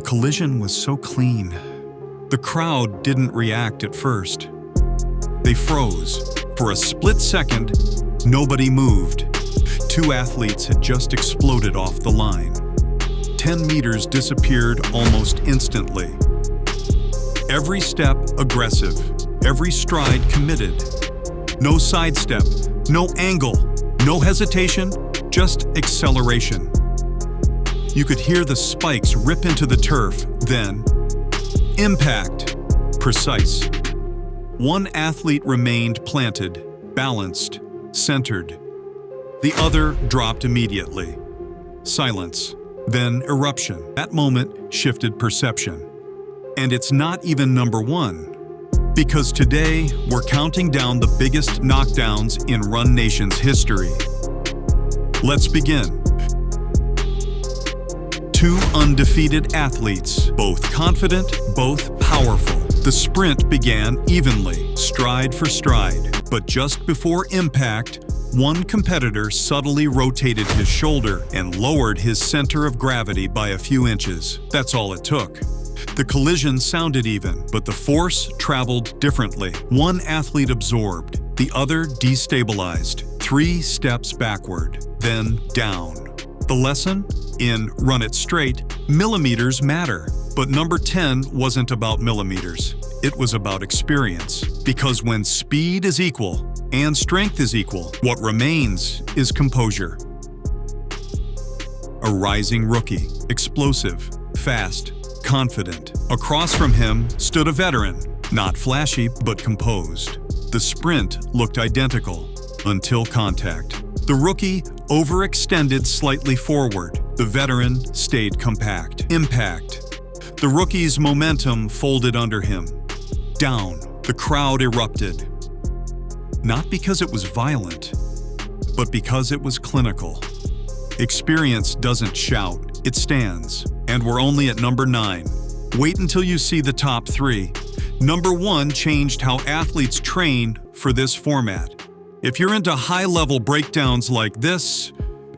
The collision was so clean. The crowd didn't react at first. They froze. For a split second, nobody moved. Two athletes had just exploded off the line. 10 meters disappeared almost instantly. Every step aggressive, every stride committed. No sidestep, no angle, no hesitation, just acceleration. You could hear the spikes rip into the turf, then impact, precise. One athlete remained planted, balanced, centered. The other dropped immediately. Silence, then eruption. That moment shifted perception. And it's not even number one, because today we're counting down the biggest knockdowns in Run Nation's history. Let's begin. Two undefeated athletes, both confident, both powerful. The sprint began evenly, stride for stride, but just before impact, one competitor subtly rotated his shoulder and lowered his center of gravity by a few inches. That's all it took. The collision sounded even, but the force traveled differently. One athlete absorbed, the other destabilized. 3 steps backward, then down. The lesson? In Run It Straight, millimeters matter. But number 10 wasn't about millimeters. It was about experience. Because when speed is equal and strength is equal, what remains is composure. A rising rookie, explosive, fast, confident. Across from him stood a veteran, not flashy but composed. The sprint looked identical until contact. The rookie overextended slightly forward. The veteran stayed compact. Impact. The rookie's momentum folded under him. Down. The crowd erupted. Not because it was violent, but because it was clinical. Experience doesn't shout, it stands. And we're only at number 9. Wait until you see the top 3. Number 1 changed how athletes train for this format. If you're into high-level breakdowns like this,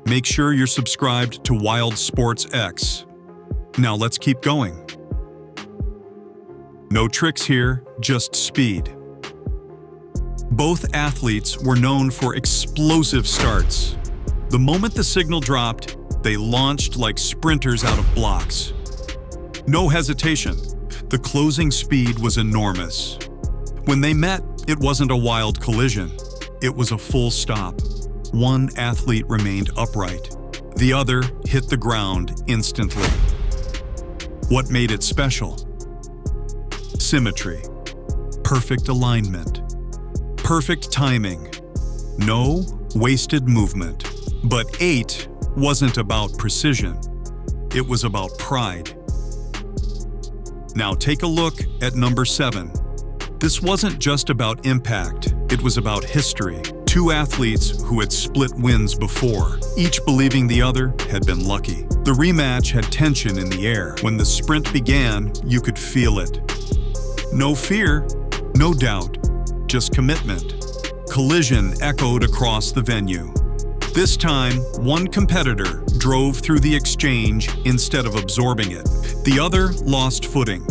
make sure you're subscribed to WildSportsX. Now let's keep going. No tricks here, just speed. Both athletes were known for explosive starts. The moment the signal dropped, they launched like sprinters out of blocks. No hesitation. The closing speed was enormous. When they met, it wasn't a wild collision. It was a full stop. One athlete remained upright. The other hit the ground instantly. What made it special? Symmetry. Perfect alignment. Perfect timing. No wasted movement. But 8 wasn't about precision. It was about pride. Now take a look at number 7. This wasn't just about impact, it was about history. 2 athletes who had split wins before, each believing the other had been lucky. The rematch had tension in the air. When the sprint began, you could feel it. No fear, no doubt, just commitment. Collision echoed across the venue. This time, one competitor drove through the exchange instead of absorbing it. The other lost footing.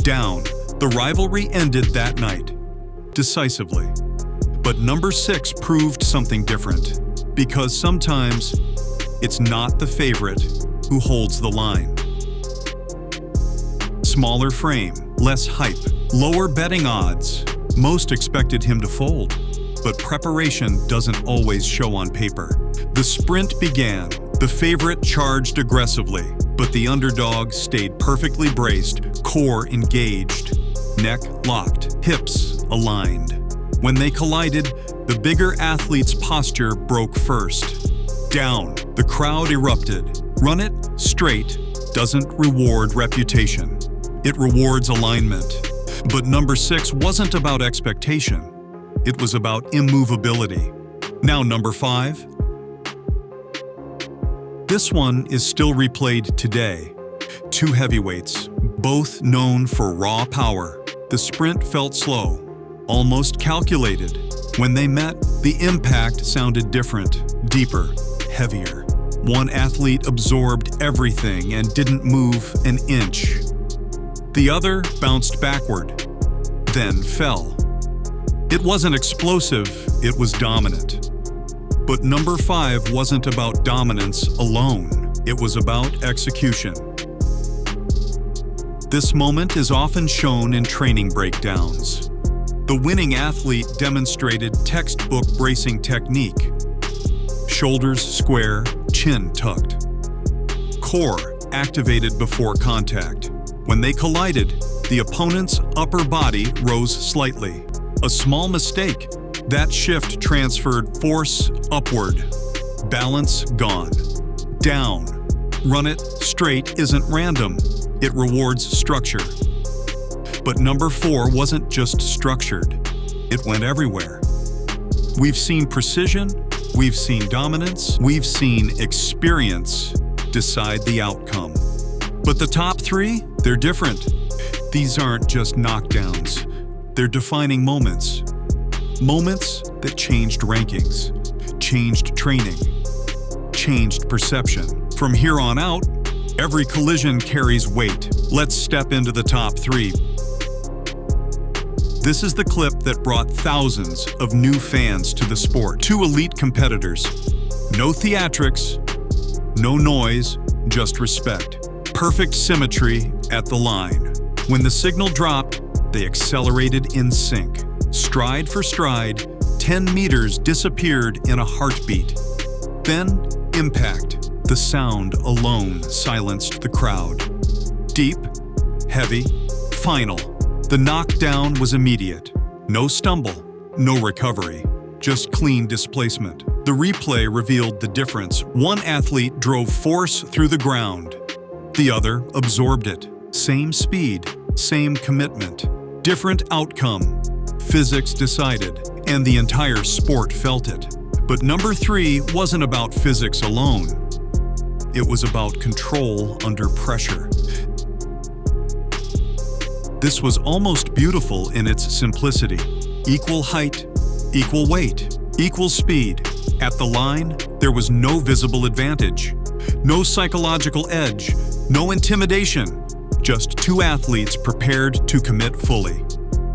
Down. The rivalry ended that night, decisively. But number 6 proved something different, because sometimes it's not the favorite who holds the line. Smaller frame, less hype, lower betting odds. Most expected him to fold, but preparation doesn't always show on paper. The sprint began. The favorite charged aggressively, but the underdog stayed perfectly braced, core engaged. Neck locked, hips aligned. When they collided, the bigger athlete's posture broke first. Down, the crowd erupted. Run It Straight doesn't reward reputation. It rewards alignment. But number 6 wasn't about expectation. It was about immovability. Now number 5. This one is still replayed today. 2 heavyweights, both known for raw power. The sprint felt slow, almost calculated. When they met, the impact sounded different, deeper, heavier. One athlete absorbed everything and didn't move an inch. The other bounced backward, then fell. It wasn't explosive, it was dominant. But number 5 wasn't about dominance alone, it was about execution. This moment is often shown in training breakdowns. The winning athlete demonstrated textbook bracing technique. Shoulders square, chin tucked. Core activated before contact. When they collided, the opponent's upper body rose slightly. A small mistake. That shift transferred force upward. Balance gone. Down. Run it straight isn't random. It rewards structure. But number 4 wasn't just structured. It went everywhere. We've seen precision, we've seen dominance, we've seen experience decide the outcome. But the top 3, they're different. These aren't just knockdowns. They're defining moments. Moments that changed rankings, changed training, changed perception. From here on out, every collision carries weight. Let's step into the top 3. This is the clip that brought thousands of new fans to the sport. 2 elite competitors. No theatrics, no noise, just respect. Perfect symmetry at the line. When the signal dropped, they accelerated in sync. Stride for stride, 10 meters disappeared in a heartbeat. Then, impact. The sound alone silenced the crowd. Deep, heavy, final. The knockdown was immediate. No stumble, no recovery, just clean displacement. The replay revealed the difference. One athlete drove force through the ground. The other absorbed it. Same speed, same commitment. Different outcome. Physics decided, and the entire sport felt it. But number 3 wasn't about physics alone. It was about control under pressure. This was almost beautiful in its simplicity. Equal height, equal weight, equal speed. At the line, there was no visible advantage, no psychological edge, no intimidation. Just 2 athletes prepared to commit fully.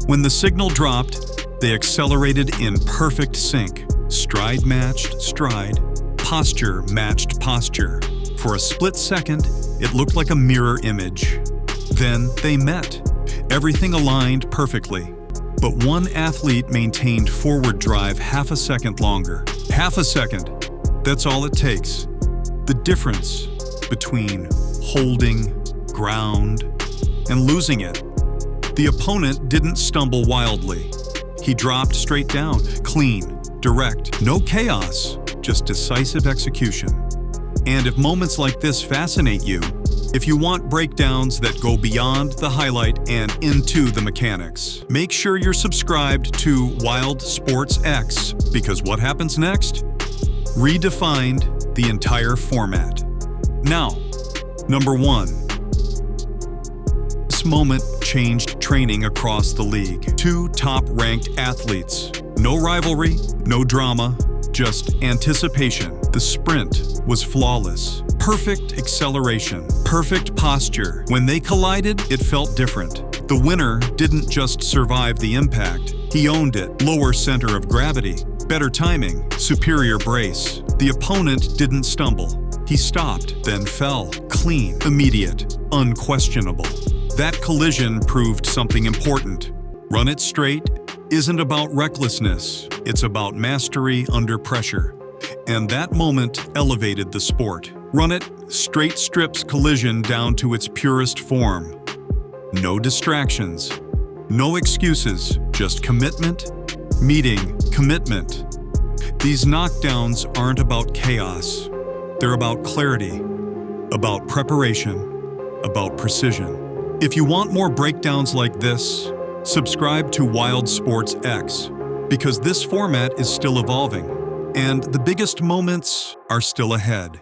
When the signal dropped, they accelerated in perfect sync. Stride matched stride, posture matched posture. For a split second, it looked like a mirror image. Then they met. Everything aligned perfectly. But one athlete maintained forward drive half a second longer. Half a second. That's all it takes. The difference between holding ground and losing it. The opponent didn't stumble wildly. He dropped straight down, clean, direct, no chaos, just decisive execution. And if moments like this fascinate you, if you want breakdowns that go beyond the highlight and into the mechanics, make sure you're subscribed to WildSportsX, because what happens next? Redefined the entire format. Now, number 1. This moment changed training across the league. 2 top-ranked athletes. No rivalry, no drama, just anticipation. The sprint was flawless. Perfect acceleration, perfect posture. When they collided, it felt different. The winner didn't just survive the impact, he owned it. Lower center of gravity, better timing, superior brace. The opponent didn't stumble. He stopped, then fell. Clean, immediate, unquestionable. That collision proved something important. Run it straight isn't about recklessness, it's about mastery under pressure. And that moment elevated the sport. Run it straight strips collision down to its purest form. No distractions, no excuses, just commitment, meeting, commitment. These knockdowns aren't about chaos. They're about clarity, about preparation, about precision. If you want more breakdowns like this, subscribe to WildSportsX, because this format is still evolving, and the biggest moments are still ahead.